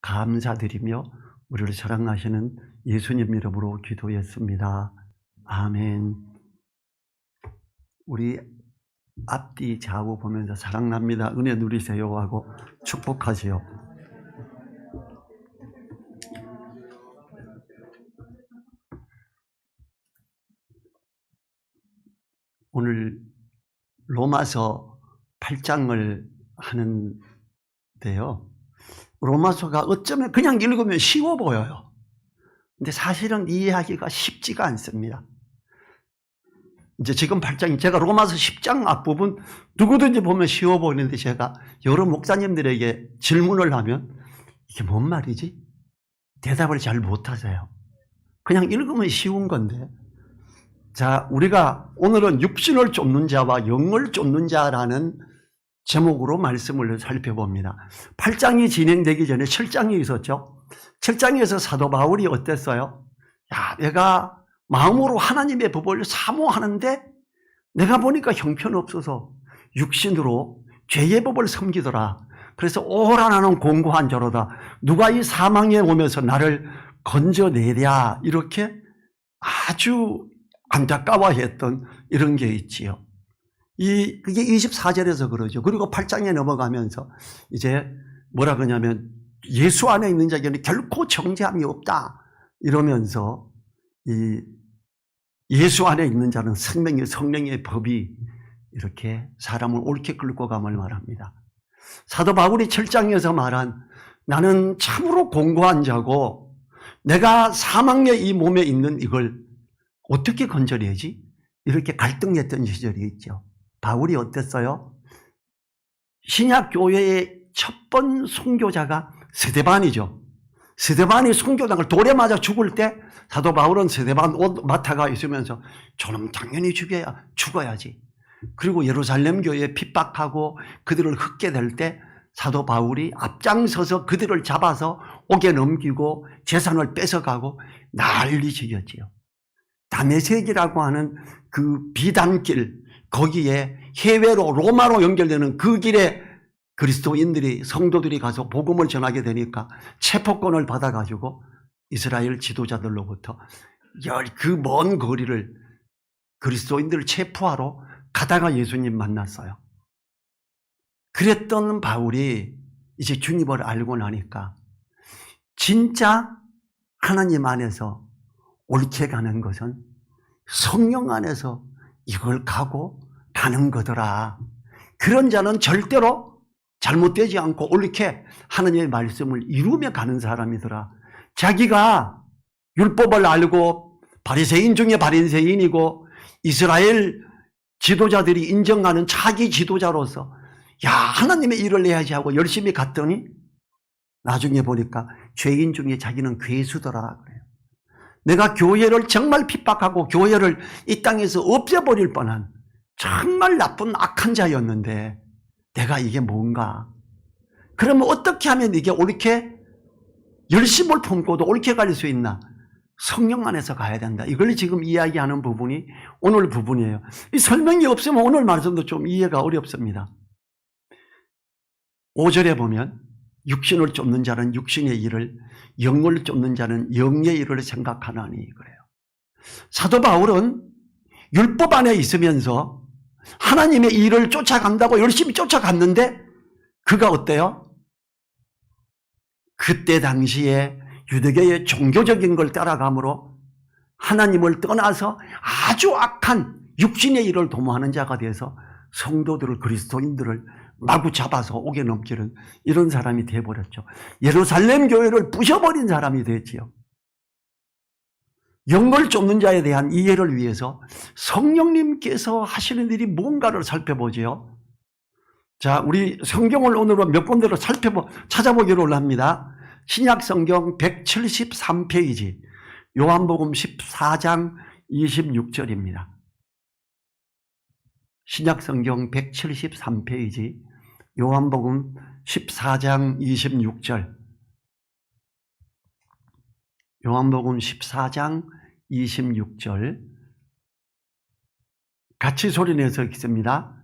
감사드리며 우리를 사랑하시는 예수님 이름으로 기도했습니다. 아멘. 우리 앞뒤 좌우 보면서 사랑납니다, 은혜 누리세요 하고 축복하세요. 오늘 로마서 8장을 하는데요. 로마서가 어쩌면 그냥 읽으면 쉬워 보여요. 근데 사실은 이해하기가 쉽지가 않습니다. 이제 지금 8장이 제가 로마서 10장 앞부분 누구든지 보면 쉬워 보이는데 제가 여러 목사님들에게 질문을 하면 이게 뭔 말이지? 대답을 잘 못하세요. 그냥 읽으면 쉬운 건데. 자, 우리가 오늘은 육신을 쫓는 자와 영을 쫓는 자라는 제목으로 말씀을 살펴봅니다. 8장이 진행되기 전에 7장이 있었죠. 7장에서 사도 바울이 어땠어요? 야, 내가 마음으로 하나님의 법을 사모하는데 내가 보니까 형편없어서 육신으로 죄의 법을 섬기더라. 그래서 오라 나는 공고한 자로다. 누가 이 사망에 오면서 나를 건져내랴. 이렇게 아주 안타까워했던 이런 게 있지요. 그게 24절에서 그러죠. 그리고 8장에 넘어가면서 이제 뭐라 그러냐면 예수 안에 있는 자에게는 결코 정죄함이 없다. 이러면서 예수 안에 있는 자는 성령의 법이 이렇게 사람을 옳게 끌고 감을 말합니다. 사도 바울이 7장에서 말한 나는 참으로 공고한 자고 내가 사망의 이 몸에 있는 이걸 어떻게 건져내지? 이렇게 갈등했던 시절이 있죠. 바울이 어땠어요? 신약 교회의 첫 번 선교자가 스데반이죠. 스데반이 선교당을 돌에 맞아 죽을 때 사도 바울은 스데반 옷 맡아가 있으면서 저놈 당연히 죽어야지. 그리고 예루살렘 교회에 핍박하고 그들을 흩게 될 때 사도 바울이 앞장서서 그들을 잡아서 옥에 넘기고 재산을 뺏어가고 난리치겠지요. 다메섹이라고 하는 그 비단길, 거기에 해외로 로마로 연결되는 그 길에 그리스도인들이 성도들이 가서 복음을 전하게 되니까 체포권을 받아가지고 이스라엘 지도자들로부터 그 먼 거리를 그리스도인들을 체포하러 가다가 예수님 만났어요. 그랬던 바울이 이제 주님을 알고 나니까 진짜 하나님 안에서 옳게 가는 것은 성령 안에서 이걸 가고 가는 거더라. 그런 자는 절대로 잘못되지 않고 옳게 하나님의 말씀을 이루며 가는 사람이더라. 자기가 율법을 알고 바리새인 중에 바리새인이고 이스라엘 지도자들이 인정하는 자기 지도자로서 야, 하나님의 일을 해야지 하고 열심히 갔더니 나중에 보니까 죄인 중에 자기는 괴수더라 그래요. 내가 교회를 정말 핍박하고 교회를 이 땅에서 없애버릴 뻔한 정말 나쁜 악한 자였는데 내가 이게 뭔가? 그러면 어떻게 하면 이게 옳게 열심을 품고도 옳게 갈 수 있나? 성령 안에서 가야 된다. 이걸 지금 이야기하는 부분이 오늘 부분이에요. 이 설명이 없으면 오늘 말씀도 좀 이해가 어렵습니다. 5절에 보면 육신을 쫓는 자는 육신의 일을, 영을 쫓는 자는 영의 일을 생각하나니 그래요. 사도 바울은 율법 안에 있으면서 하나님의 일을 쫓아간다고 열심히 쫓아갔는데 그가 어때요? 그때 당시에 유대교의 종교적인 걸 따라감으로 하나님을 떠나서 아주 악한 육신의 일을 도모하는 자가 돼서 성도들을, 그리스도인들을 마구 잡아서 옥에 넘기는 이런 사람이 되어버렸죠. 예루살렘 교회를 부셔버린 사람이 됐지요. 영을 쫓는 자에 대한 이해를 위해서 성령님께서 하시는 일이 뭔가를 살펴보지요. 자, 우리 성경을 오늘은 몇 군데로 찾아보기로 합니다. 신약 성경 173페이지, 요한복음 14장 26절입니다. 신약 성경 173페이지, 요한복음 14장 26절. 요한복음 14장 26절. 같이 소리내서 읽습니다.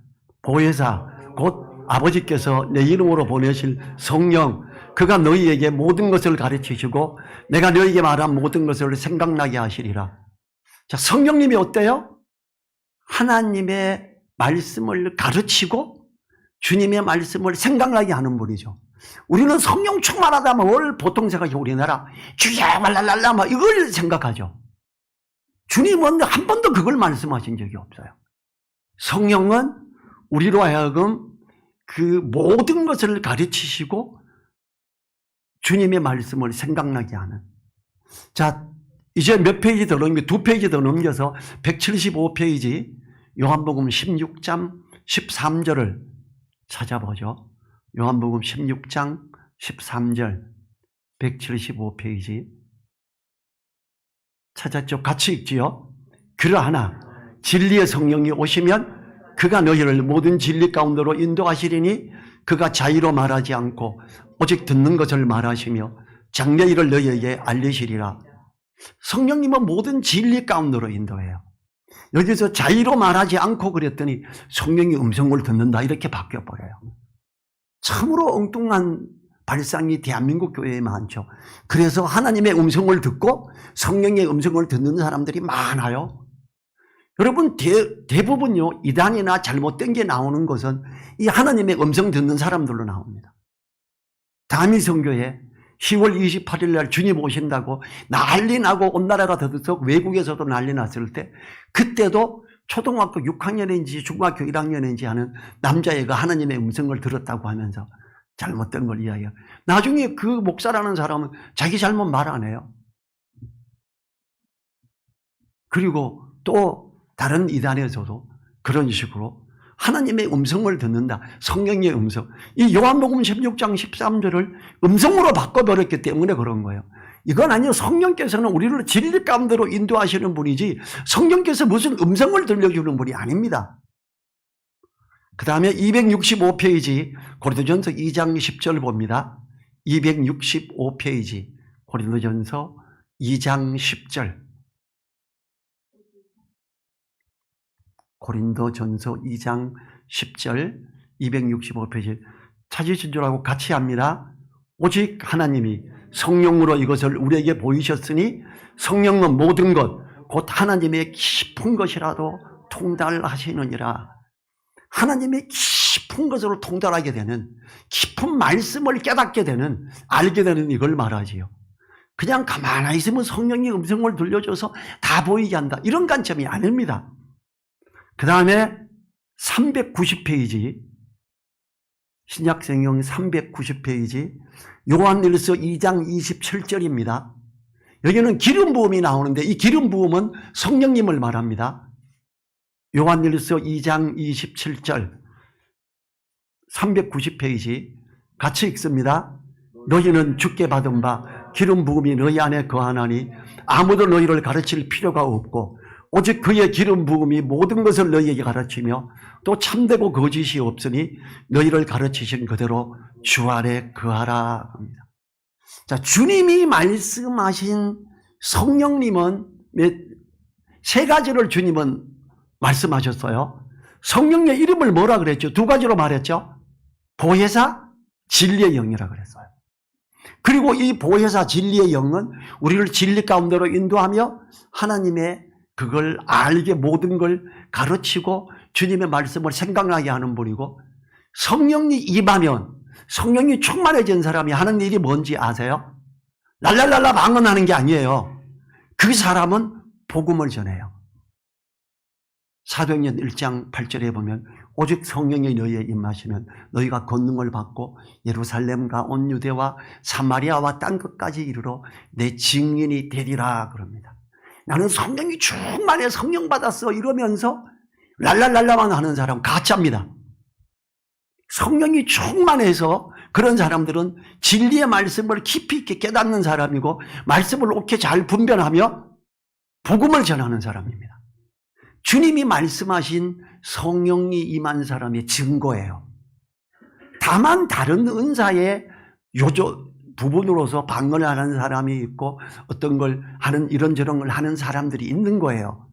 보혜사 곧 아버지께서 내 이름으로 보내실 성령 그가 너희에게 모든 것을 가르치시고 내가 너희에게 말한 모든 것을 생각나게 하시리라. 자, 성령님이 어때요? 하나님의 말씀을 가르치고 주님의 말씀을 생각나게 하는 분이죠. 우리는 성령 충만하다 하면 뭘 보통 생각해? 우리나라 주야 말랄랄라 막 이걸 생각하죠. 주님은 한 번도 그걸 말씀하신 적이 없어요. 성령은 우리로 하여금 그 모든 것을 가르치시고 주님의 말씀을 생각나게 하는. 자, 이제 몇 페이지 더 넘겨, 2페이지 더 넘겨서 175페이지 요한복음 16장 13절을 찾아보죠. 요한복음 16장 13절 175페이지 찾았죠? 같이 읽지요. 그러하나 진리의 성령이 오시면 그가 너희를 모든 진리 가운데로 인도하시리니 그가 자의로 말하지 않고 오직 듣는 것을 말하시며 장래일을 너희에게 알리시리라. 성령님은 모든 진리 가운데로 인도해요. 여기서 자의로 말하지 않고 그랬더니 성령이 음성을 듣는다 이렇게 바뀌어버려요. 참으로 엉뚱한 발상이 대한민국 교회에 많죠. 그래서 하나님의 음성을 듣고 성령의 음성을 듣는 사람들이 많아요. 여러분 대부분요 이단이나 잘못된 게 나오는 것은 이 하나님의 음성 듣는 사람들로 나옵니다. 다미성교회 10월 28일 날 주님 오신다고 난리 나고 온 나라가 더듬어 외국에서도 난리 났을 때 그때도 초등학교 6학년인지 중학교 1학년인지 하는 남자애가 하나님의 음성을 들었다고 하면서 잘못된 걸 이야기해요. 나중에 그 목사라는 사람은 자기 잘못 말 안 해요. 그리고 또 다른 이단에서도 그런 식으로 하나님의 음성을 듣는다. 성령의 음성. 이 요한복음 16장 13절을 음성으로 바꿔버렸기 때문에 그런 거예요. 이건 아니요. 성령께서는 우리를 진리 가운데로 인도하시는 분이지 성령께서 무슨 음성을 들려주는 분이 아닙니다. 그 다음에 265페이지 고린도전서 2장 10절 봅니다. 265페이지 고린도전서 2장 10절 고린도전서 2장 10절 265페이지 찾으신 줄 알고 같이 합니다. 오직 하나님이 성령으로 이것을 우리에게 보이셨으니 성령은 모든 것 곧 하나님의 깊은 것이라도 통달하시느니라. 하나님의 깊은 것으로 통달하게 되는 깊은 말씀을 깨닫게 되는 알게 되는 이걸 말하지요. 그냥 가만히 있으면 성령의 음성을 들려줘서 다 보이게 한다. 이런 관점이 아닙니다. 그 다음에 390페이지 신약성경 390페이지 요한일서 2장 27절입니다. 여기는 기름 부음이 나오는데 이 기름 부음은 성령님을 말합니다. 요한일서 2장 27절 390페이지 같이 읽습니다. 너희는 주께 받은 바 기름 부음이 너희 안에 거하나니 아무도 너희를 가르칠 필요가 없고 오직 그의 기름 부음이 모든 것을 너희에게 가르치며 또 참되고 거짓이 없으니 너희를 가르치신 그대로 주 안에 거하라 합니다. 자, 주님이 말씀하신 성령님은 세 가지를 주님은 말씀하셨어요. 성령의 이름을 뭐라 그랬죠? 두 가지로 말했죠. 보혜사, 진리의 영이라 그랬어요. 그리고 이 보혜사 진리의 영은 우리를 진리 가운데로 인도하며 하나님의 그걸 알게 모든 걸 가르치고 주님의 말씀을 생각나게 하는 분이고, 성령이 임하면 성령이 충만해진 사람이 하는 일이 뭔지 아세요? 랄랄랄라 방언하는 게 아니에요. 그 사람은 복음을 전해요. 사도행전 1장 8절에 보면 오직 성령이 너희에 임하시면 너희가 권능을 받고 예루살렘과 온 유대와 사마리아와 딴 끝까지 이르러 내 증인이 되리라 그럽니다. 나는 성령이 충만해 성령 받았어 이러면서 랄랄랄라만 하는 사람 가짜입니다. 성령이 충만해서 그런 사람들은 진리의 말씀을 깊이 있게 깨닫는 사람이고 말씀을 옳게 잘 분별하며 복음을 전하는 사람입니다. 주님이 말씀하신 성령이 임한 사람의 증거예요. 다만 다른 은사의 부분으로서 방언을 하는 사람이 있고 어떤 걸 하는 이런저런 걸 하는 사람들이 있는 거예요.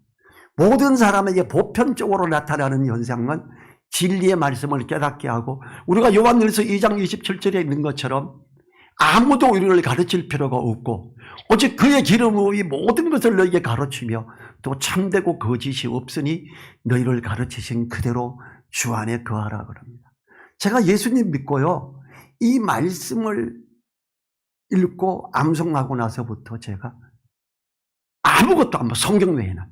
모든 사람에게 보편적으로 나타나는 현상은 진리의 말씀을 깨닫게 하고, 우리가 요한일서 2장 27절에 있는 것처럼 아무도 우리를 가르칠 필요가 없고 오직 그의 기름의 모든 것을 너희에게 가르치며 또 참되고 거짓이 없으니 너희를 가르치신 그대로 주 안에 거하라 그럽니다. 제가 예수님 믿고요, 이 말씀을 읽고 암송하고 나서부터 제가 아무것도 안 봐. 성경 외에는.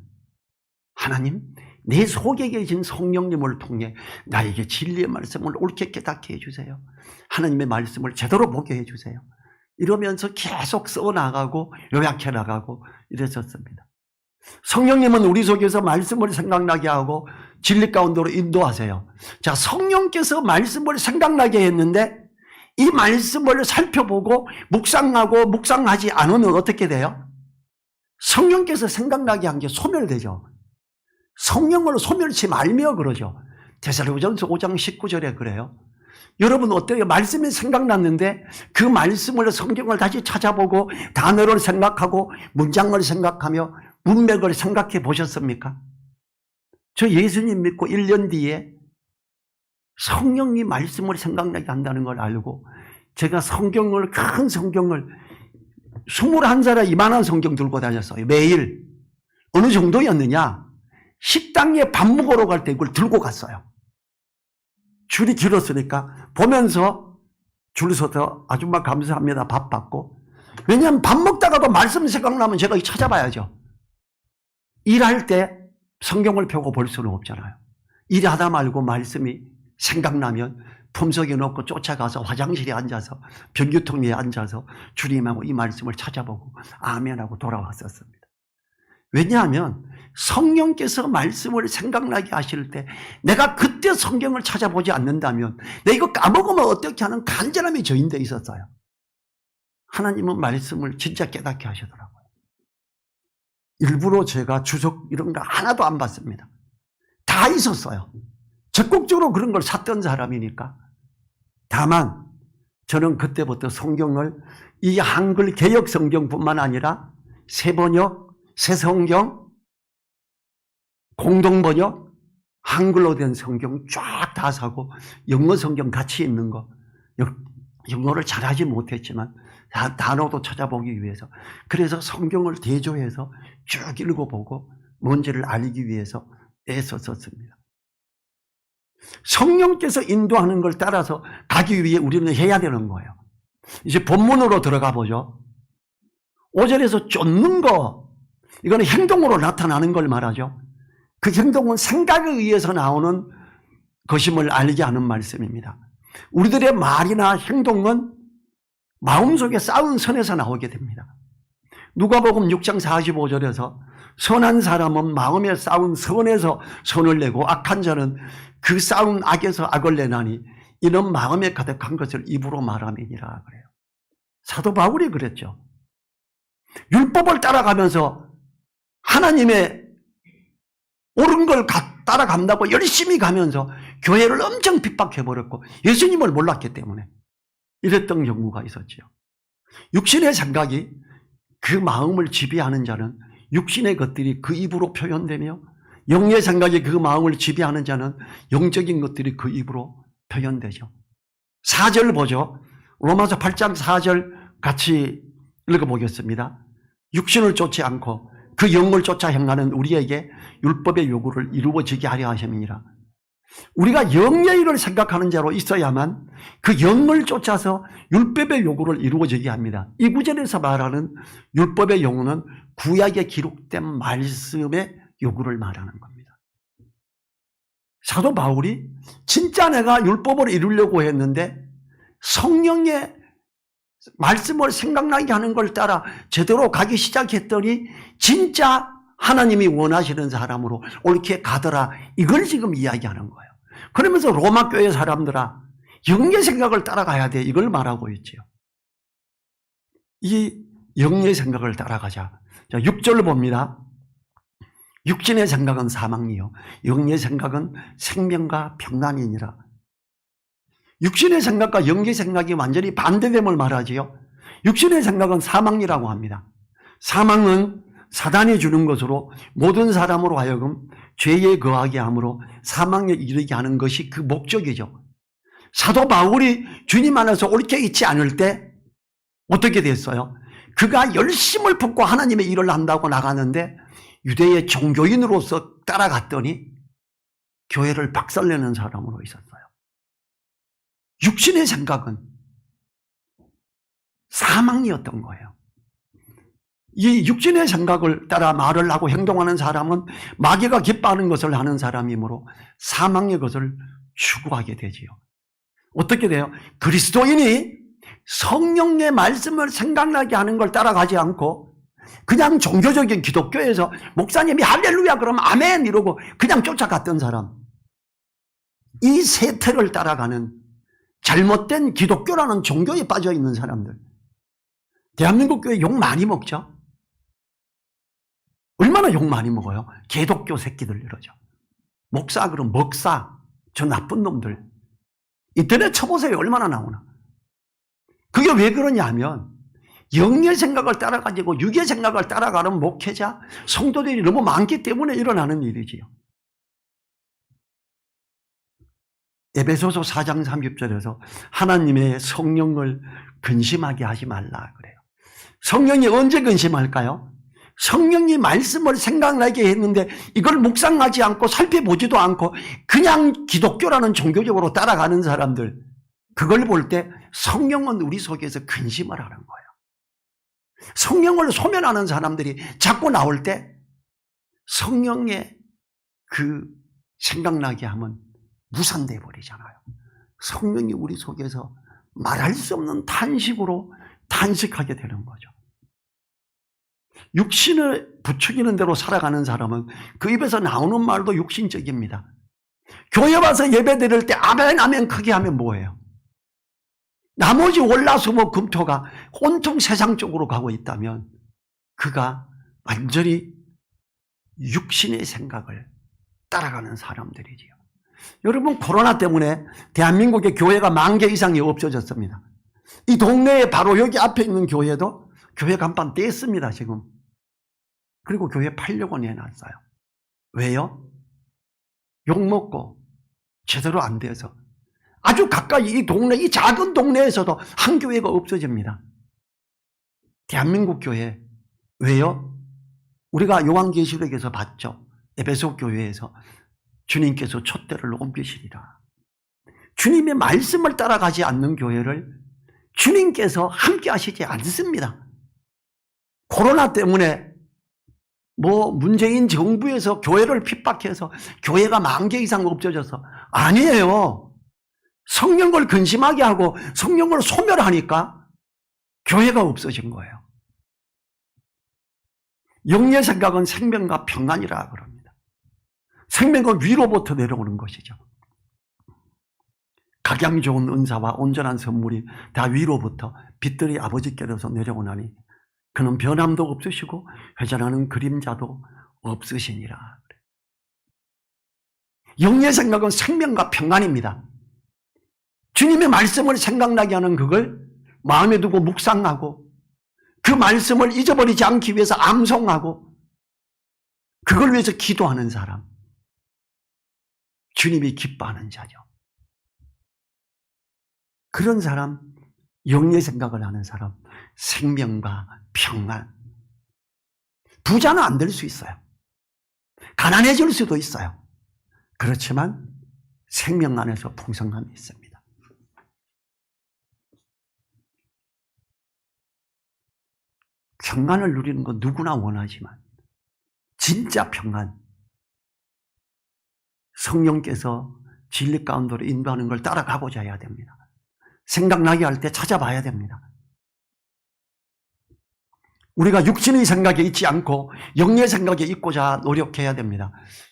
하나님, 내 속에 계신 성령님을 통해 나에게 진리의 말씀을 옳게 깨닫게 해주세요. 하나님의 말씀을 제대로 보게 해주세요. 이러면서 계속 써나가고 요약해 나가고 이랬었습니다. 성령님은 우리 속에서 말씀을 생각나게 하고 진리 가운데로 인도하세요. 자, 성령께서 말씀을 생각나게 했는데 이 말씀을 살펴보고 묵상하고 묵상하지 않으면 어떻게 돼요? 성령께서 생각나게 한 게 소멸되죠. 성령을 소멸치 말며 그러죠. 데살로니가전서 5장 19절에 그래요. 여러분 어때요? 말씀이 생각났는데 그 말씀을 성경을 다시 찾아보고 단어를 생각하고 문장을 생각하며 문맥을 생각해 보셨습니까? 저 예수님 믿고 1년 뒤에 성령이 말씀을 생각나게 한다는 걸 알고 제가 성경을, 큰 성경을 21살에 이만한 성경 들고 다녔어요. 매일. 어느 정도였느냐? 식당에 밥 먹으러 갈 때 이걸 들고 갔어요. 줄이 길었으니까 보면서 줄 서서 아줌마 감사합니다. 밥 받고. 왜냐하면 밥 먹다가도 말씀 생각나면 제가 찾아봐야죠. 일할 때 성경을 펴고 볼 수는 없잖아요. 일하다 말고 말씀이 생각나면 품속에 넣고 쫓아가서 화장실에 앉아서 변기통 위에 앉아서 주님하고 이 말씀을 찾아보고 아멘하고 돌아왔었습니다. 왜냐하면 성령께서 말씀을 생각나게 하실 때 내가 그때 성경을 찾아보지 않는다면 내가 이거 까먹으면 어떻게 하는 간절함이 저인데 있었어요. 하나님은 말씀을 진짜 깨닫게 하시더라고요. 일부러 제가 주석 이런 거 하나도 안 봤습니다. 다 있었어요. 적극적으로 그런 걸 샀던 사람이니까. 다만 저는 그때부터 성경을 이 한글 개역 성경뿐만 아니라 새번역, 새성경, 공동번역, 한글로 된 성경 쫙 다 사고 영어 성경 같이 있는 거, 영어를 잘하지 못했지만 단어도 찾아보기 위해서, 그래서 성경을 대조해서 쭉 읽어보고 뭔지를 알기 위해서 애썼습니다. 성령께서 인도하는 걸 따라서 가기 위해 우리는 해야 되는 거예요. 이제 본문으로 들어가 보죠. 5절에서 쫓는 거, 이거는 행동으로 나타나는 걸 말하죠. 그 행동은 생각에 의해서 나오는 것임을 알게 하는 말씀입니다. 우리들의 말이나 행동은 마음속에 쌓은 선에서 나오게 됩니다. 누가복음 6장 45절에서 선한 사람은 마음에 쌓은 선에서 선을 내고 악한 자는 그 쌓은 악에서 악을 내나니 이는 마음에 가득한 것을 입으로 말함이니라 그래요. 사도 바울이 그랬죠. 율법을 따라가면서 하나님의 옳은 걸 따라간다고 열심히 가면서 교회를 엄청 핍박해버렸고 예수님을 몰랐기 때문에 이랬던 경우가 있었죠. 육신의 생각이 그 마음을 지배하는 자는 육신의 것들이 그 입으로 표현되며 영의 생각이 그 마음을 지배하는 자는 영적인 것들이 그 입으로 표현되죠. 4절 보죠. 로마서 8장 4절 같이 읽어보겠습니다. 육신을 쫓지 않고 그 영을 쫓아 행하는 우리에게 율법의 요구를 이루어지게 하려 하심이니라. 우리가 영의 일을 생각하는 자로 있어야만 그 영을 쫓아서 율법의 요구를 이루어지게 합니다. 이 구절에서 말하는 율법의 요구는 구약에 기록된 말씀의 요구를 말하는 겁니다. 사도 바울이 진짜 내가 율법을 이루려고 했는데 성령의 말씀을 생각나게 하는 걸 따라 제대로 가기 시작했더니 진짜 하나님이 원하시는 사람으로 옳게 가더라. 이걸 지금 이야기하는 거예요. 그러면서 로마 교회 사람들아, 영의 생각을 따라가야 돼. 이걸 말하고 있지요. 이 영의 생각을 따라가자. 자, 6절 봅니다. 육신의 생각은 사망이요 영의 생각은 생명과 평안이니라. 육신의 생각과 영의 생각이 완전히 반대됨을 말하지요. 육신의 생각은 사망이라고 합니다. 사망은 사단이 주는 것으로 모든 사람으로 하여금 죄에 거하게 함으로 사망에 이르게 하는 것이 그 목적이죠. 사도 바울이 주님 안에서 옳게 있지 않을 때 어떻게 됐어요? 그가 열심을 품고 하나님의 일을 한다고 나가는데 유대의 종교인으로서 따라갔더니 교회를 박살내는 사람으로 있었어요. 육신의 생각은 사망이었던 거예요. 이 육신의 생각을 따라 말을 하고 행동하는 사람은 마귀가 기뻐하는 것을 하는 사람이므로 사망의 것을 추구하게 되지요. 어떻게 돼요? 그리스도인이 성령의 말씀을 생각나게 하는 걸 따라가지 않고 그냥 종교적인 기독교에서 목사님이 할렐루야 그러면 아멘 이러고 그냥 쫓아갔던 사람, 이 세태를 따라가는 잘못된 기독교라는 종교에 빠져 있는 사람들, 대한민국 교회 욕 많이 먹죠? 얼마나 욕 많이 먹어요? 개독교 새끼들 이러죠. 목사 그럼 먹사, 저 나쁜 놈들. 인터넷 쳐보세요. 얼마나 나오나. 그게 왜 그러냐 하면 영의 생각을 따라가지고 육의 생각을 따라가는 목회자, 성도들이 너무 많기 때문에 일어나는 일이지요. 에베소서 4장 30절에서 하나님의 성령을 근심하게 하지 말라 그래요. 성령이 언제 근심할까요? 성령이 말씀을 생각나게 했는데 이걸 묵상하지 않고 살펴보지도 않고 그냥 기독교라는 종교적으로 따라가는 사람들, 그걸 볼 때 성령은 우리 속에서 근심을 하는 거예요. 성령을 소멸하는 사람들이 자꾸 나올 때 성령의 그 생각나게 하면 무산돼 버리잖아요. 성령이 우리 속에서 말할 수 없는 탄식으로 탄식하게 되는 거죠. 육신을 부추기는 대로 살아가는 사람은 그 입에서 나오는 말도 육신적입니다. 교회 와서 예배 드릴 때 아멘 아멘 크게 하면 뭐예요? 나머지 월화수목 금토가 온통 세상 쪽으로 가고 있다면 그가 완전히 육신의 생각을 따라가는 사람들이지요. 여러분, 코로나 때문에 대한민국의 교회가 10,000개 이상이 없어졌습니다. 이 동네에 바로 여기 앞에 있는 교회도 교회 간판 뗐습니다 지금. 그리고 교회 팔려고 내놨어요. 왜요? 욕먹고 제대로 안 돼서. 아주 가까이 이 동네, 이 작은 동네에서도 한 교회가 없어집니다. 대한민국 교회. 왜요? 우리가 요한계시록에서 봤죠. 에베소 교회에서 주님께서 촛대를 옮기시리라. 주님의 말씀을 따라가지 않는 교회를 주님께서 함께 하시지 않습니다. 코로나 때문에 문재인 정부에서 교회를 핍박해서 교회가 10,000개 이상 없어져서 아니에요. 성령을 근심하게 하고 성령을 소멸하니까 교회가 없어진 거예요. 영의 생각은 생명과 평안이라 그럽니다. 생명은 위로부터 내려오는 것이죠. 각양 좋은 은사와 온전한 선물이 다 위로부터 빛들이 아버지께로서 내려오나니 그는 변함도 없으시고 회전하는 그림자도 없으시니라. 영의 생각은 생명과 평안입니다. 주님의 말씀을 생각나게 하는 그걸 마음에 두고 묵상하고 그 말씀을 잊어버리지 않기 위해서 암송하고 그걸 위해서 기도하는 사람, 주님이 기뻐하는 자죠. 그런 사람, 영의 생각을 하는 사람, 생명과 평안. 부자는 안 될 수 있어요. 가난해질 수도 있어요. 그렇지만 생명 안에서 풍성함이 있습니다. 평안을 누리는 건 누구나 원하지만 진짜 평안, 성령께서 진리 가운데로 인도하는 걸 따라가고자 해야 됩니다. 생각나게 할 때 찾아봐야 됩니다. 우리가 육신의 생각에 있지 않고 영의 생각에 있고자 노력해야 됩니다.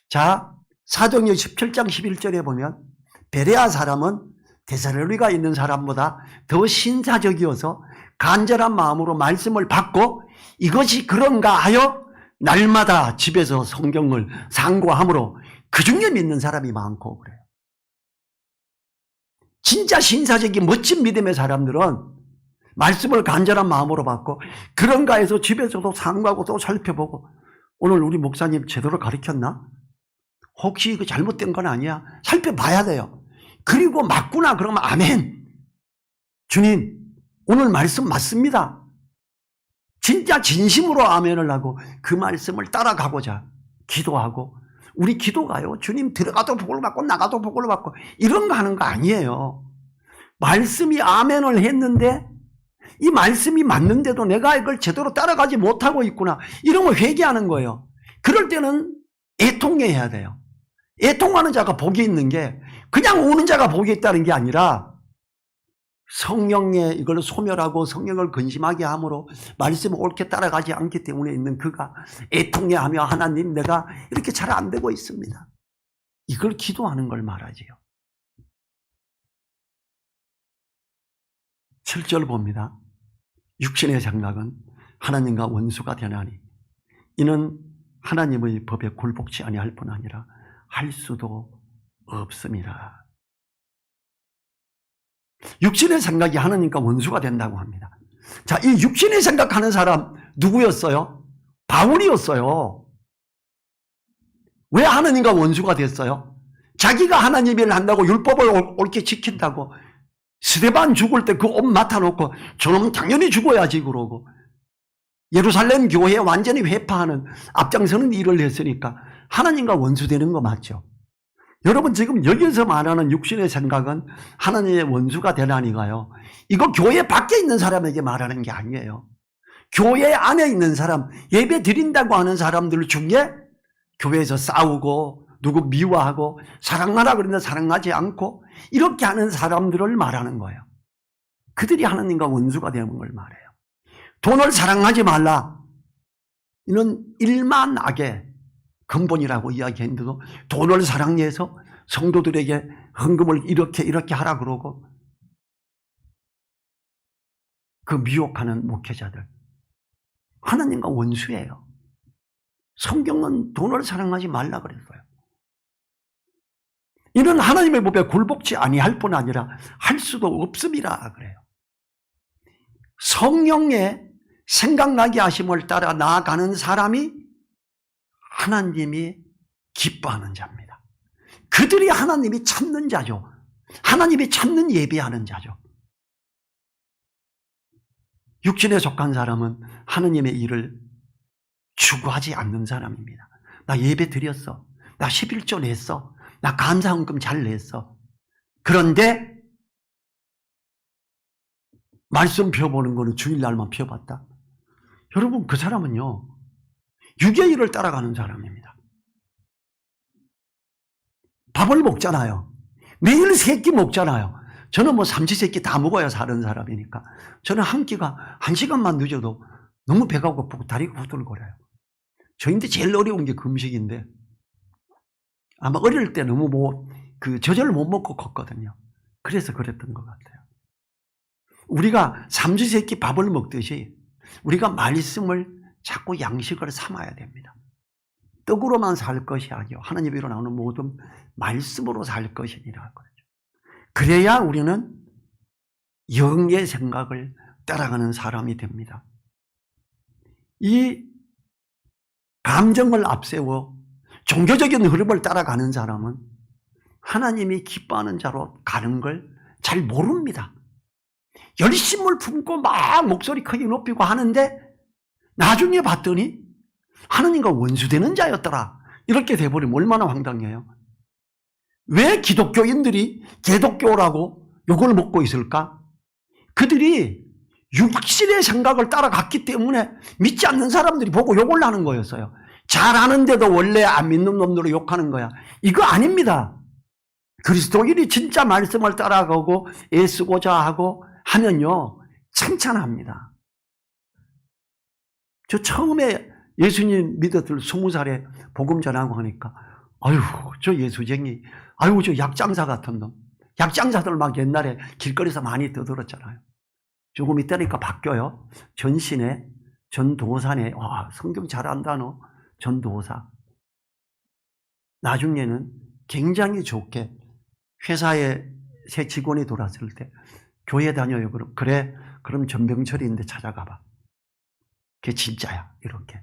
자, 사도행전 17장 11절에 보면 베레아 사람은 데살로니가 있는 사람보다 더 신사적이어서 간절한 마음으로 말씀을 받고 이것이 그런가 하여 날마다 집에서 성경을 상고함으로 그 중에 믿는 사람이 많고 그래요. 진짜 신사적인 멋진 믿음의 사람들은 말씀을 간절한 마음으로 받고 그런가 해서 집에서도 상고하고 또 살펴보고 오늘 우리 목사님 제대로 가르쳤나? 혹시 이거 잘못된 건 아니야? 살펴봐야 돼요. 그리고 맞구나 그러면 아멘. 주님 오늘 말씀 맞습니다. 진짜 진심으로 아멘을 하고 그 말씀을 따라가고자 기도하고, 우리 기도가요, 주님 들어가도 복을 받고 나가도 복을 받고 이런 거 하는 거 아니에요. 말씀이 아멘을 했는데 이 말씀이 맞는데도 내가 이걸 제대로 따라가지 못하고 있구나, 이런 거 회개하는 거예요. 그럴 때는 애통해야 돼요. 애통하는 자가 복이 있는 게 그냥 오는 자가 복이 있다는 게 아니라 성령의 이걸 소멸하고 성령을 근심하게 함으로 말씀을 옳게 따라가지 않기 때문에 있는 그가 애통해하며 하나님 내가 이렇게 잘 안 되고 있습니다, 이걸 기도하는 걸 말하지요. 7절 봅니다. 육신의 생각은 하나님과 원수가 되나니 이는 하나님의 법에 굴복치 아니할 뿐 아니라 할 수도 없습니다. 육신의 생각이 하나님과 원수가 된다고 합니다. 자, 이 육신의 생각하는 사람 누구였어요? 바울이었어요. 왜 하나님과 원수가 됐어요? 자기가 하나님 일을 한다고 율법을 옳게 지킨다고 스데반 죽을 때 그 옷 맡아놓고 저놈은 당연히 죽어야지 그러고 예루살렘 교회에 완전히 회파하는 앞장서는 일을 했으니까 하나님과 원수되는 거 맞죠? 여러분 지금 여기서 말하는 육신의 생각은 하나님의 원수가 되나니가요, 이거 교회 밖에 있는 사람에게 말하는 게 아니에요. 교회 안에 있는 사람, 예배 드린다고 하는 사람들 중에 교회에서 싸우고 누구 미워하고 사랑하라 그러는데 사랑하지 않고 이렇게 하는 사람들을 말하는 거예요. 그들이 하나님과 원수가 되는 걸 말해요. 돈을 사랑하지 말라, 이는 일만 악의 근본이라고 이야기했는데도 돈을 사랑해서 성도들에게 헌금을 이렇게 하라 그러고 그 미혹하는 목회자들, 하나님과 원수예요. 성경은 돈을 사랑하지 말라 그랬어요. 이는 하나님의 법에 굴복치 아니할 뿐 아니라 할 수도 없음이라 그래요. 성령의 생각나게 하심을 따라 나아가는 사람이 하나님이 기뻐하는 자입니다. 그들이 하나님이 찾는 자죠. 하나님이 찾는 예배하는 자죠. 육신에 속한 사람은 하나님의 일을 추구하지 않는 사람입니다. 나 예배 드렸어, 나 11조 냈어, 나 감사헌금 잘 냈어. 그런데 말씀 펴보는 거는 주일날만 펴봤다. 여러분 그 사람은요 육의 일을 따라가는 사람입니다. 밥을 먹잖아요. 매일 3끼 먹잖아요. 저는 뭐 삼시세끼 다 먹어야 사는 사람이니까 저는 한 끼가 1시간만 늦어도 너무 배가 고프고 다리가 후들거려요. 저인데 제일 어려운 게 금식인데 아마 어릴 때 너무 저절을 못 먹고 컸거든요. 그래서 그랬던 것 같아요. 우리가 삼시세끼 밥을 먹듯이 우리가 말씀을 자꾸 양식을 삼아야 됩니다. 떡으로만 살 것이 아니요 하나님으로 나오는 모든 말씀으로 살 것이니라 그러죠. 그래야 우리는 영의 생각을 따라가는 사람이 됩니다. 이 감정을 앞세워 종교적인 흐름을 따라가는 사람은 하나님이 기뻐하는 자로 가는 걸 잘 모릅니다. 열심을 품고 막 목소리 크게 높이고 하는데 나중에 봤더니 하나님과 원수되는 자였더라, 이렇게 돼버리면 얼마나 황당해요. 왜 기독교인들이 개독교라고 욕을 먹고 있을까? 그들이 육신의 생각을 따라갔기 때문에 믿지 않는 사람들이 보고 욕을 하는 거였어요. 잘하는데도 원래 안 믿는 놈들을 욕하는 거야. 이거 아닙니다. 그리스도인이 진짜 말씀을 따라가고 애쓰고자 하고 하면요 칭찬합니다. 저 처음에 예수님 믿었을 20살에 복음 전하고 하니까 아유 저 예수쟁이, 아유 저 약장사 같은 놈, 약장사들 막 옛날에 길거리에서 많이 떠들었잖아요. 조금 있다니까 바뀌어요. 전신에 전도사네, 와 성경 잘한다 너, 전도사. 나중에는 굉장히 좋게 회사에 새 직원이 들어왔을 때 교회 다녀요. 그래 그럼 전병철인데 찾아가봐. 그게 진짜야. 이렇게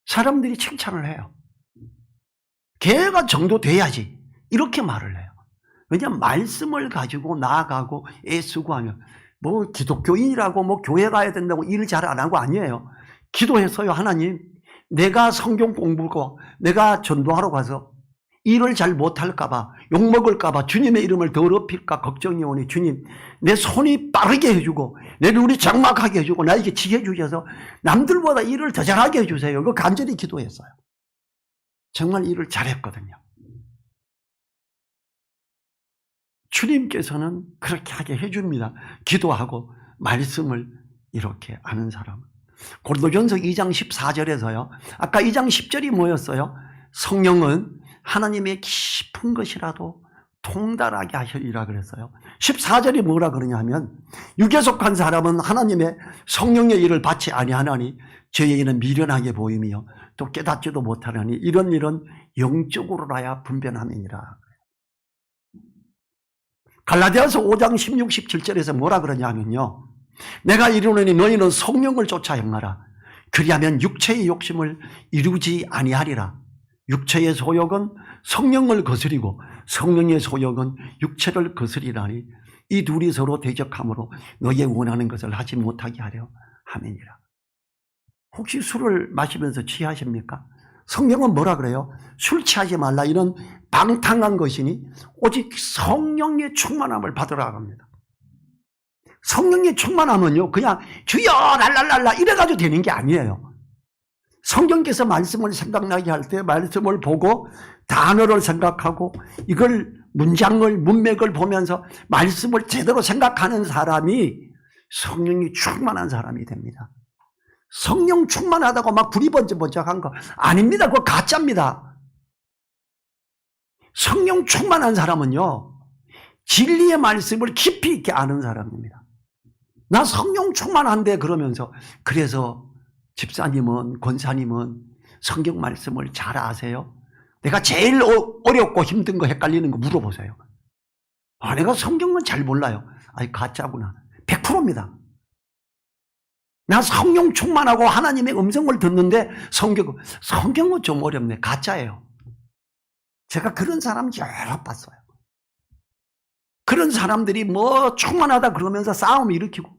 사람들이 칭찬을 해요. 걔가 정도 돼야지 이렇게 말을 해요. 왜냐하면 말씀을 가지고 나아가고 애쓰고 하면 뭐 기독교인이라고 뭐 교회 가야 된다고 일을 잘 안 하고 아니에요. 기도했어요. 하나님, 내가 성경 공부고 내가 전도하러 가서 일을 잘 못할까봐, 욕먹을까봐, 주님의 이름을 더럽힐까 걱정이 오니 주님, 내 손이 빠르게 해주고 내 눈이 장막하게 해주고 나에게 지혜 주셔서 남들보다 일을 더 잘하게 해주세요. 이거 간절히 기도했어요. 정말 일을 잘했거든요. 주님께서는 그렇게 하게 해줍니다. 기도하고 말씀을 이렇게 아는 사람. 고린도전서 2장 14절에서요. 아까 2장 10절이 뭐였어요? 성령은 하나님의 깊은 것이라도 통달하게 하시리라 그랬어요. 14절이 뭐라 그러냐 하면 육에 속한 사람은 하나님의 성령의 일을 받지 아니하나니 저희에게는 미련하게 보이며 또 깨닫지도 못하나니 이런 일은 영적으로라야 분별함이니라. 갈라디아서 5장 16, 17절에서 뭐라 그러냐 하면요. 내가 이르노니 너희는 성령을 쫓아 행하라. 그리하면 육체의 욕심을 이루지 아니하리라. 육체의 소욕은 성령을 거스리고 성령의 소욕은 육체를 거스리라니 이 둘이 서로 대적함으로 너희의 원하는 것을 하지 못하게 하려 함이니라. 혹시 술을 마시면서 취하십니까? 성경은 뭐라 그래요? 술 취하지 말라 이런 방탕한 것이니 오직 성령의 충만함을 받으라고 합니다. 성령의 충만함은요 그냥 주여 랄랄랄라 이래가지고 되는 게 아니에요. 성경께서 말씀을 생각나게 할 때 말씀을 보고 단어를 생각하고 이걸 문장을 문맥을 보면서 말씀을 제대로 생각하는 사람이 성령이 충만한 사람이 됩니다. 성령 충만하다고 막 부리번쩍번쩍한 거 아닙니다. 그거 가짜입니다. 성령 충만한 사람은요 진리의 말씀을 깊이 있게 아는 사람입니다. 나 성령 충만한데 그러면서 그래서 집사님은 권사님은 성경 말씀을 잘 아세요? 내가 제일 어렵고 힘든 거 헷갈리는 거 물어보세요. 아, 내가 성경은 잘 몰라요. 아니 가짜구나. 100%입니다. 나 성령 충만하고 하나님의 음성을 듣는데 성경은 좀 어렵네. 가짜예요. 제가 그런 사람 여러 봤어요. 그런 사람들이 뭐 충만하다 그러면서 싸움 일으키고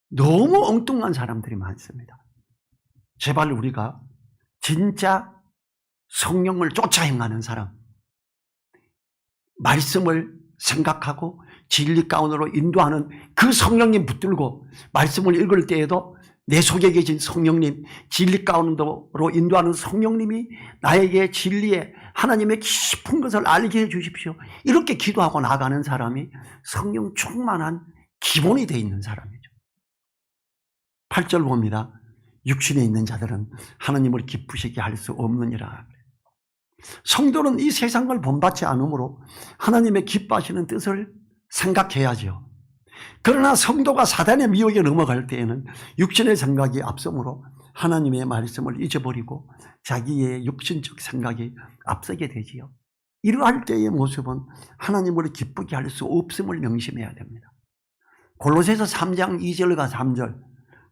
너무 엉뚱한 사람들이 많습니다. 제발 우리가 진짜 성령을 쫓아 행하는 사람, 말씀을 생각하고 진리 가운데로 인도하는 그 성령님 붙들고 말씀을 읽을 때에도 내 속에 계신 성령님, 진리 가운데로 인도하는 성령님이 나에게 진리의 하나님의 깊은 것을 알게 해 주십시오. 이렇게 기도하고 나가는 사람이 성령 충만한 기본이 되어 있는 사람이죠. 8절 봅니다. 육신에 있는 자들은 하나님을 기쁘시게 할 수 없느니라. 성도는 이 세상을 본받지 않으므로 하나님의 기뻐하시는 뜻을 생각해야죠. 그러나 성도가 사단의 미혹에 넘어갈 때에는 육신의 생각이 앞서므로 하나님의 말씀을 잊어버리고 자기의 육신적 생각이 앞서게 되지요. 이러할 때의 모습은 하나님을 기쁘게 할 수 없음을 명심해야 됩니다. 골로새서 3장 2절과 3절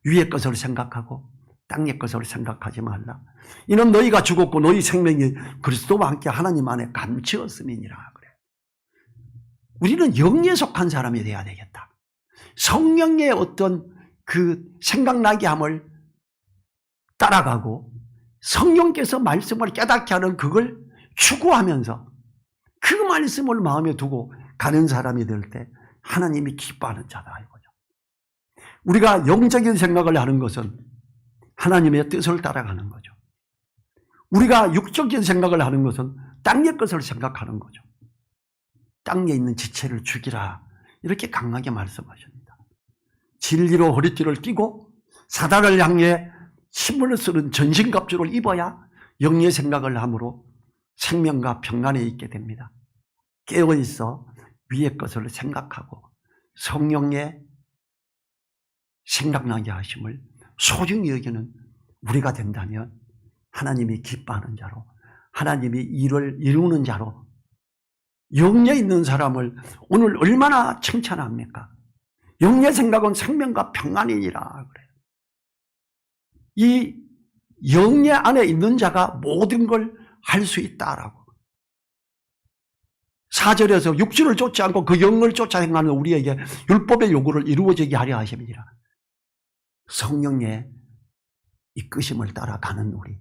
위의 것을 생각하고 땅의 것을 생각하지 말라. 이는 너희가 죽었고 너희 생명이 그리스도와 함께 하나님 안에 감추었음이니라 그래. 우리는 영에 속한 사람이 돼야 되겠다. 성령의 어떤 그 생각나게 함을 따라가고 성령께서 말씀을 깨닫게 하는 그걸 추구하면서 그 말씀을 마음에 두고 가는 사람이 될 때 하나님이 기뻐하는 자다 이거죠. 우리가 영적인 생각을 하는 것은 하나님의 뜻을 따라가는 거죠. 우리가 육적인 생각을 하는 것은 땅의 것을 생각하는 거죠. 땅에 있는 지체를 죽이라 이렇게 강하게 말씀하십니다. 진리로 허리띠를 띠고 사단을 향해 힘을 쓰는 전신갑주를 입어야 영의 생각을 함으로 생명과 평안에 있게 됩니다. 깨어있어 위의 것을 생각하고 성령의 생각나게 하심을 소중히 여기는 우리가 된다면 하나님이 기뻐하는 자로 하나님이 일을 이루는 자로 영에 있는 사람을 오늘 얼마나 칭찬합니까? 영의 생각은 생명과 평안이니라 그래요. 이 영의 안에 있는 자가 모든 걸 할 수 있다라고. 4절에서 육신을 쫓지 않고 그 영을 쫓아 행하는 우리에게 율법의 요구를 이루어지게 하려 하십니다. 성령의 이끄심을 따라가는 우리.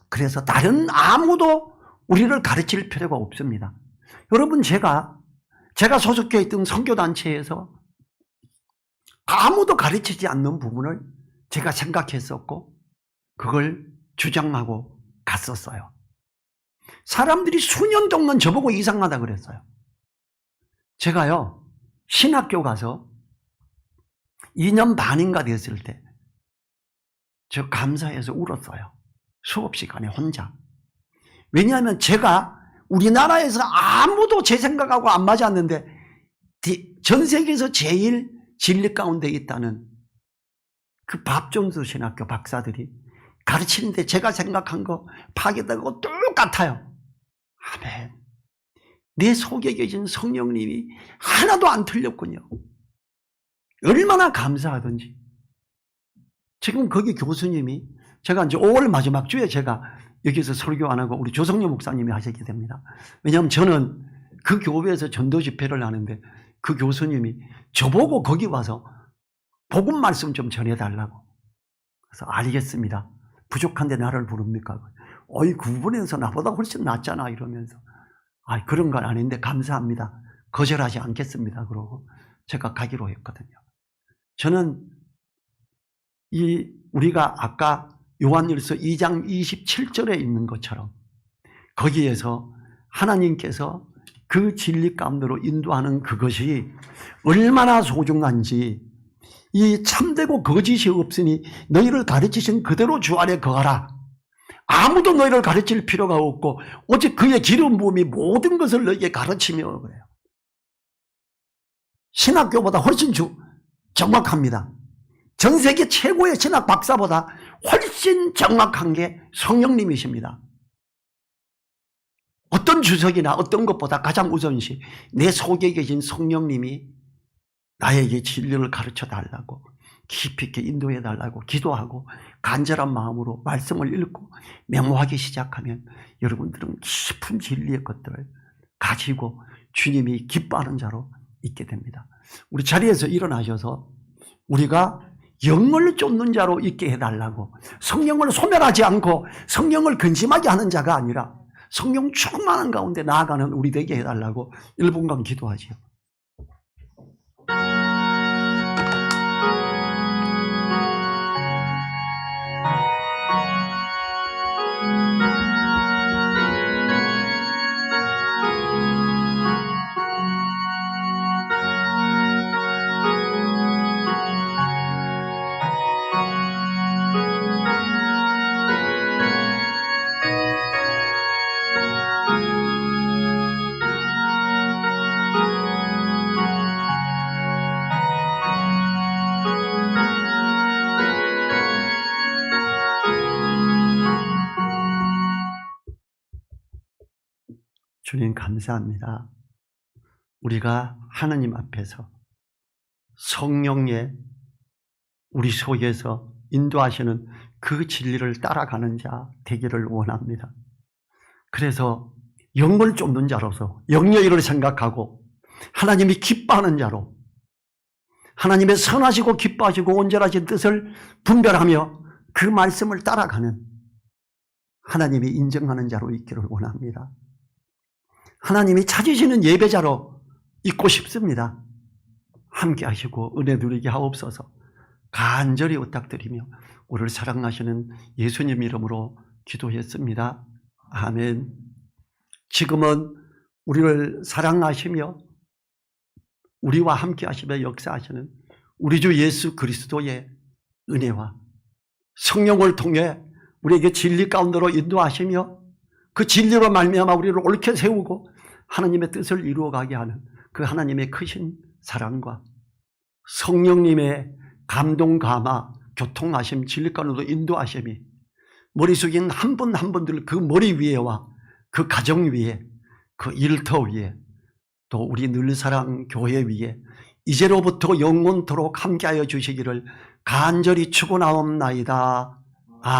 그래서 다른 아무도 우리를 가르칠 필요가 없습니다. 여러분, 제가 소속해 있던 선교단체에서 아무도 가르치지 않는 부분을 제가 생각했었고 그걸 주장하고 갔었어요. 사람들이 수년 동안 저보고 이상하다 그랬어요. 제가요, 신학교 가서 2년 반인가 됐을 때 저 감사해서 울었어요. 수업 시간에 혼자. 왜냐하면 제가 우리나라에서 아무도 제 생각하고 안 맞았는데 전 세계에서 제일 진리 가운데 있다는 그 밥존수 신학교 박사들이 가르치는데 제가 생각한 거 파괴되고 똑같아요. 아멘. 내 속에 계신 성령님이 하나도 안 틀렸군요. 얼마나 감사하든지. 지금 거기 교수님이, 제가 이제 5월 마지막 주에 제가 여기서 설교 안 하고 우리 조성료 목사님이 하시게 됩니다. 왜냐하면 저는 그 교회에서 전도 집회를 하는데 그 교수님이 저보고 거기 와서 복음 말씀 좀 전해달라고. 그래서 알겠습니다. 부족한데 나를 부릅니까? 어이, 구분해서 나보다 훨씬 낫잖아 이러면서. 아, 그런 건 아닌데 감사합니다. 거절하지 않겠습니다. 그러고 제가 가기로 했거든요. 저는 우리가 아까 요한일서 2장 27절에 있는 것처럼 거기에서 하나님께서 그 진리 가운데로 인도하는 그것이 얼마나 소중한지, 이 참되고 거짓이 없으니 너희를 가르치신 그대로 주 안에 거하라. 아무도 너희를 가르칠 필요가 없고 오직 그의 기름 부음이 모든 것을 너희에게 가르치며 그래요. 신학교보다 훨씬 정확합니다. 전 세계 최고의 신학 박사보다 훨씬 정확한 게 성령님이십니다. 어떤 주석이나 어떤 것보다 가장 우선시 내 속에 계신 성령님이 나에게 진리를 가르쳐 달라고, 깊이 있게 인도해 달라고 기도하고 간절한 마음으로 말씀을 읽고 메모하기 시작하면 여러분들은 깊은 진리의 것들을 가지고 주님이 기뻐하는 자로 있게 됩니다. 우리 자리에서 일어나셔서 우리가 영을 쫓는 자로 있게 해달라고, 성령을 소멸하지 않고 성령을 근심하게 하는 자가 아니라 성령 충만한 가운데 나아가는 우리 되게 해달라고 1분간 기도하지요. 주님 감사합니다. 우리가 하나님 앞에서 성령의 우리 속에서 인도하시는 그 진리를 따라가는 자 되기를 원합니다. 그래서 영을 쫓는 자로서 영의 일을 생각하고 하나님이 기뻐하는 자로, 하나님의 선하시고 기뻐하시고 온전하신 뜻을 분별하며 그 말씀을 따라가는 하나님이 인정하는 자로 있기를 원합니다. 하나님이 찾으시는 예배자로 있고 싶습니다. 함께 하시고 은혜 누리게 하옵소서. 간절히 부탁드리며 우리를 사랑하시는 예수님 이름으로 기도했습니다. 아멘. 지금은 우리를 사랑하시며 우리와 함께 하시며 역사하시는 우리 주 예수 그리스도의 은혜와 성령을 통해 우리에게 진리 가운데로 인도하시며 그 진리로 말미암아 우리를 옳게 세우고 하나님의 뜻을 이루어가게 하는 그 하나님의 크신 사랑과 성령님의 감동, 감화, 교통하심, 진리 가운데로 인도하심이 머리 숙인 한 분 한 분들 그 머리 위에와 그 가정 위에, 그 일터 위에, 또 우리 늘사랑 교회 위에 이제로부터 영원토록 함께하여 주시기를 간절히 축원하옵나이다. 아멘.